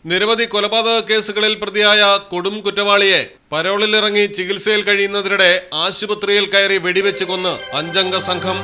നിരവധി കൊലപാതക കേസുകളിൽ പ്രതിയായ കൊടും കുറ്റവാളിയെ പരോളിലിറങ്ങി ചികിത്സയിൽ കഴിയുന്നതിനിടെ ആശുപത്രിയിൽ കയറി വെടിവെച്ച് കൊന്ന് 5 അംഗ സംഘം.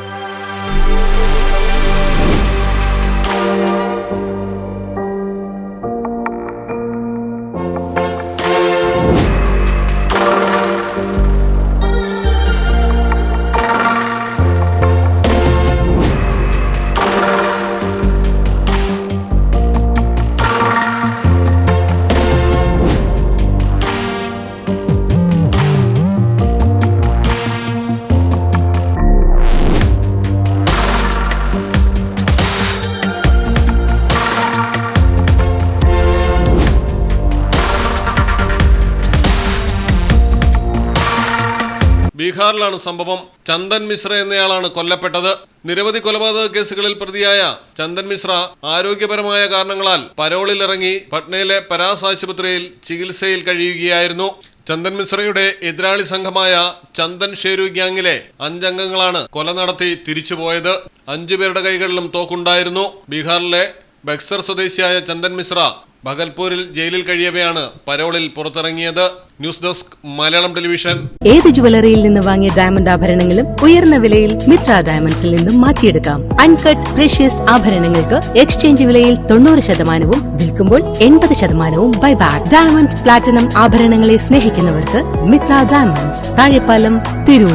ബീഹാറിലാണ് സംഭവം. ചന്ദൻ മിശ്ര എന്നയാളാണ് കൊല്ലപ്പെട്ടത്. നിരവധി കൊലപാതക കേസുകളിൽ പ്രതിയായ ചന്ദൻ മിശ്ര ആരോഗ്യപരമായ കാരണങ്ങളാൽ പരോളിലിറങ്ങി പട്നയിലെ പരാസ് ആശുപത്രിയിൽ ചികിത്സയിൽ കഴിയുകയായിരുന്നു. ചന്ദൻ മിശ്രയുടെ എതിരാളി സംഘമായ ചന്ദൻ ഷേരു ഗ്യാങ്ങിലെ 5 അംഗങ്ങളാണ് കൊല നടത്തി തിരിച്ചുപോയത്. 5 പേരുടെ കൈകളിലും തോക്കുണ്ടായിരുന്നു. ബീഹാറിലെ ബക്സർ സ്വദേശിയായ ചന്ദൻ മിശ്ര ഭഗൽപൂരിൽ ജയിലിൽ കഴിയവെയാണ് പരോളിൽ പുറത്തിറങ്ങിയത്. News desk Malayalam television. ഏത് ജുവലറിയിൽ നിന്ന് വാങ്ങിയ ഡയമണ്ട് ആഭരണങ്ങളും ഉയർന്ന വിലയിൽ മിത്ര ഡയമണ്ട്സിൽ നിന്നും മാറ്റിയെടുക്കാം. അൺകട്ട് പ്രഷ്യസ് ആഭരണങ്ങൾക്ക് എക്സ്ചേഞ്ച് വിലയിൽ 90%, വിൽക്കുമ്പോൾ 80% ബൈബാക്ക്. ഡയമണ്ട് പ്ലാറ്റിനം ആഭരണങ്ങളെ സ്നേഹിക്കുന്നവർക്ക് മിത്ര ഡയമണ്ട്സ്, താഴെപ്പാലം, തിരൂർ.